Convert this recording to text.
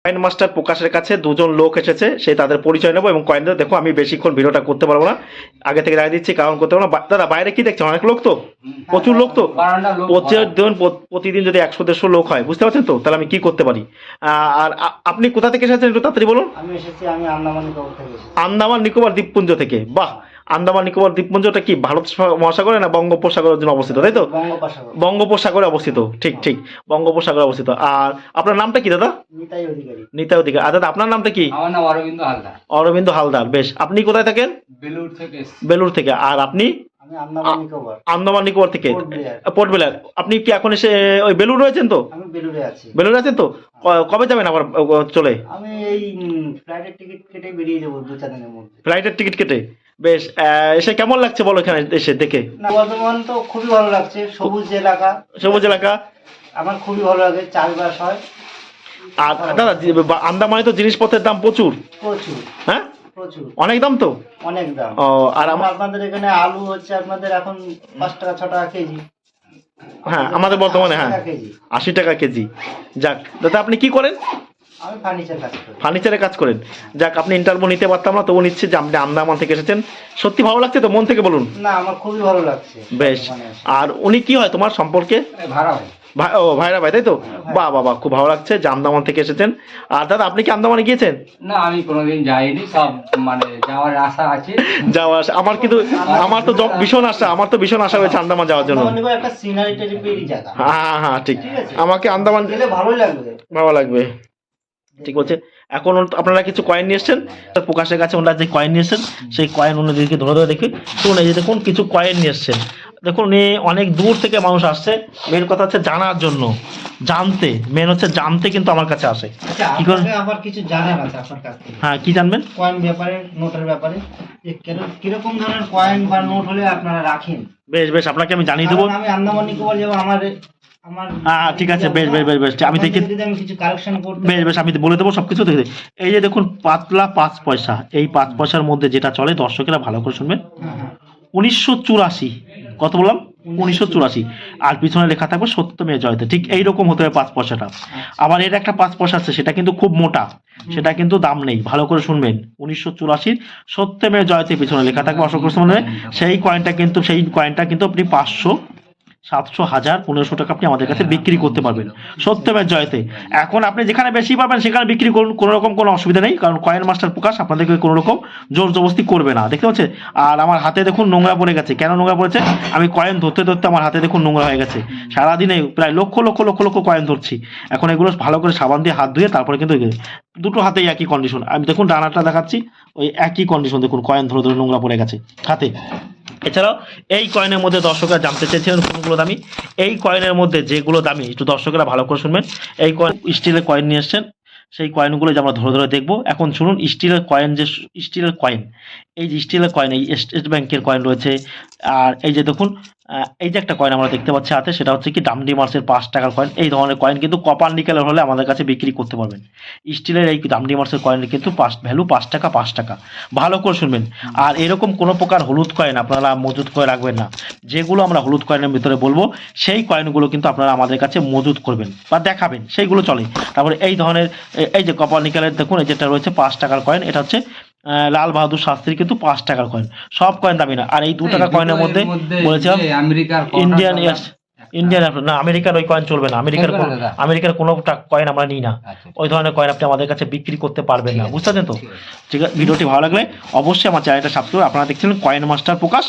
Coin master প্রকাশের কাছে দুজন লোক এসেছে, সেই তাদের পরিচয় নেবো এবং কয়েন দেখো। আমি বেশিক্ষণ ভিডিওটা করতে পারবো না, আগে থেকে জানিয়ে দিচ্ছি, কারণ করতে পারবো না। দাদা বাইরে কি দেখছেন, অনেক লোক তো, প্রচুর লোক তো, প্রতিদিন যদি 100-150 লোক হয়, বুঝতে পারছেন তো, তাহলে আমি কি করতে পারি। আর আপনি কোথা থেকে এসেছেন একটু তাড়াতাড়ি বলুন। আমি আন্দামান নিকোবর থেকে এসেছি। আন্দামান নিকোবর দ্বীপপুঞ্জ থেকে, বাহ। আন্দামান নিকোবর দ্বীপপুঞ্জটা কি ভারত মহাসাগরে না বঙ্গোপসাগরের জন্য অবস্থিত, তাই তো? বঙ্গোপসাগর। বঙ্গোপসাগরে অবস্থিত, ঠিক ঠিক, বঙ্গোপসাগরে অবস্থিত। আর আপনার নামটা কি দাদা? নিতাই অধিকারী। নিতাই অধিকারী। আর দাদা আপনার নামটা কি? আমার নাম অরবিন্দ হালদার। অরবিন্দ হালদার, বেশ। আপনি কোথায় থাকেন? বেলুড় থেকে এসেছি। বেলুড় থেকে। আর আপনি? আমি আন্দামান নিকোবর। আন্দামান নিকোবর থেকে, পোর্ট ব্লেয়ার। Port Blair. আপনি কি এখন এসে ওই বেলুড় রয়েছেন তো? আমি বেলুড়ে আছি। বেলুড়ে আছেন তো? কবে যাবেন আবার চলে? আমি এই ফ্লাইটের টিকিট কেটে বেরিয়ে যাবো 2-4 দিনের মধ্যে। ফ্লাইটের টিকিট কেটে, বেশ। এসে কেমন লাগছে বলো এখানে এসে দেখে? না, বর্ধমান তো খুবই ভালো লাগছে, সবুজ এলাকা। সবুজ এলাকা আমার খুবই ভালো লাগে, চাষবাস হয়। আর দাদা আন্দামানে তো জিনিসপত্রের দাম প্রচুর, প্রচুর, হ্যাঁ প্রচুর, অনেক দাম তো। অনেক দাম। ও, আর আপনাদের এখানে আলু হচ্ছে আপনাদের এখন 5 টাকা 6 টাকা কেজি। হ্যাঁ আমাদের বর্তমানে 80 হ্যাঁ টাকা কেজি। 80 টাকা কেজি। যাক দাদা, আপনি কি করেন? আমি ফার্নিচার কাজ করি। ফার্নিচারের কাজ করেন। যাক, আপনি ইন্টারভিউ নিতে পারতাম না, তবু নিচ্ছে যে আপনি আন্দামান থেকে এসেছেন। সত্যি ভালো লাগছে তো, মন থেকে বলুন। না, আমার খুবই ভালো লাগছে। বেশ। আর উনি কি হয় তোমার সম্পর্কে? ভাড়া হয়। ও ভাইরা ভাই, তাই তো? বাহ বাহ বাহ, খুব ভালো লাগছে যে আন্দামান থেকে এসেছেন। আর দাদা আপনি কি আন্দামানে গিয়েছেন? না, আমি কোনোদিন যাইনি, সব মানে যাওয়ার আশা আছে। যাওয়ার আমার কিন্তু, আমার তো ভীষণ আশা, আমার তো ভীষণ আশা হয়েছে আন্দামান যাওয়ার জন্য। আন্দামান নিকোবর একটা সিনারি টাইপেরই জায়গা। হ্যাঁ হ্যাঁ ঠিক, ঠিক আছে। আমাকে আন্দামান গেলে ভালোই লাগবে। ভালো লাগবে। ঠিক বলছে। এখন আপনারা কিছু কয়েন নিয়ে এসছেন প্রকাশের কাছে, ওনারা যে কয়েন নিয়ে এসছেন সেই কয়েন ওনাদেরকে ধরে ধরে দেখি। শুনুন, এই যে দেখুন কিছু কয়েন নিয়ে এসছেন। দেখুন অনেক দূর থেকে মানুষ আসছে, মেন কথা হচ্ছে জানার জন্য, জানতে, মেন হচ্ছে জানতে কিন্তু আমার কাছে আসে। আচ্ছা, কি করেন? আপনাকে আমার কিছু জানার আছে আপনার কাছ থেকে। হ্যাঁ, কি জানবেন? কয়েন ব্যাপারে, নোটের ব্যাপারে, যে কিরকম ধরনের কয়েন বা নোট হলে আপনারা রাখেন। বেশ বেশ, আপনাকে আমি জানিয়ে দেবো। কারণ আমি আন্দামান নিকোবর যাবো, আমার হ্যাঁ ঠিক আছে, বেশ বেশ বেশ বেশ, আমি দেখি। যদি আমি কিছু কালেকশন করতে। বেশ বেশ, আমি বলে দেবো সবকিছু দেখে। এই যে দেখুন পাতলা 5 পয়সা, এই 5 পয়সার মধ্যে যেটা চলে, দর্শকেরা ভালো করে শুনবেন, হ্যাঁ, হ্যাঁ। 1984। কত বললাম? 1984। আর পিছনে লেখা থাকবে সত্যমে জয়তে। ঠিক এইরকম হতে হবে 5 পয়সাটা। আবার এর একটা 5 পয়সা আছে, সেটা কিন্তু খুব মোটা, সেটা কিন্তু দাম নেই, ভালো করে শুনবেন। 1984 সত্যমে জয়তে পিছনে লেখা থাকবে অশোক স্তম্ভে। সেই কয়েনটা কিন্তু আপনি 500, 700, 1000, 1500 টাকা আপনি আমাদের কাছে বিক্রি করতে পারবেন সত্যমের জয়তে। এখন আপনি যেখানে বেশি পাবেন সেখানে বিক্রি করুন, কোনো রকম কোনো অসুবিধা নেই, কারণ কয়েন মাস্টার প্রকাশ আপনাদেরকে কোনো রকম জোর জবরদস্তি করবে না, দেখতে পাচ্ছেন। আর আমার হাতে দেখুন নোংরা পড়ে গেছে, কেন নোংরা পড়েছে? আমি কয়েন ধরতে ধরতে আমার হাতে দেখুন নোংরা হয়ে গেছে। সারাদিনে প্রায় লক্ষ লক্ষ লক্ষ লক্ষ কয়েন ধরছি। এখন এগুলো ভালো করে সাবান দিয়ে হাত ধুয়ে তারপরে কিন্তু দুটো হাতেই একই কন্ডিশন। আমি দেখুন ডানাটা দেখাচ্ছি, ওই একই কন্ডিশন, দেখুন কয়েন ধরে ধরে নোংরা পড়ে গেছে হাতে। এছাড়াও এই কয়েনের মধ্যে দর্শকরা জানতে চেয়েছিলেন কোনগুলো দামি। এই কয়েনের মধ্যে যেগুলো দামি একটু দর্শকরা ভালো করে শুনবেন। এই কয়েন স্টিলের কয়েন নিয়ে এসছেন, সেই কয়েনগুলো যে আমরা ধরে ধরে দেখবো। এখন শুনুন, স্টিলের কয়েন, যে স্টিলের কয়েন, এই যে স্টিলের কয়েন, এই স্টেট ব্যাংকের কয়েন রয়েছে। আর এই যে দেখুন, এই যে একটা কয়েন আমরা দেখতে পাচ্ছি হাতে, সেটা হচ্ছে কি ডামডি মার্সের 5 টাকার কয়েন। এই ধরনের কয়েন কিন্তু কপার নিকেলের হলে আমাদের কাছে বিক্রি করতে পারবেন। স্টিলের এই ডামডি মার্সের কয়েনের কিন্তু ভ্যালু 5 টাকা, 5 টাকা, ভালো করে শুনবেন। আর এরকম কোনো প্রকার হলুদ কয়েন আপনারা মজুত করে রাখবেন না। যেগুলো আমরা হলুদ কয়েনের ভিতরে বলবো সেই কয়েনগুলো কিন্তু আপনারা আমাদের কাছে মজুত করবেন বা দেখাবেন, সেইগুলো চলে। তারপরে এই ধরনের এই যে কপার নিকেলের দেখুন, এই যেটা রয়েছে 5 টাকার কয়েন, এটা হচ্ছে লাল বাহাদুর শাস্ত্রীর কিন্তু 5 টাকার কয়েন। সব কয়েন দামি না। আর এই 2 টাকা কয়েনের মধ্যে বলেছিলাম ইন্ডিয়ান না, আমেরিকার ওই কয়েন চলবে না। আমেরিকার কোনো কয়েন আমরা নিই না। ওই ধরনের কয়েন আপনি আমাদের কাছে বিক্রি করতে পারবেন না, বুঝতে পারছেন তো? ঠিক আছে, ভিডিওটি ভালো লাগলে অবশ্যই আমার চ্যানেলটা সাবস্ক্রাইব। আপনারা দেখছিলেন কয়েন মাস্টার প্রকাশ।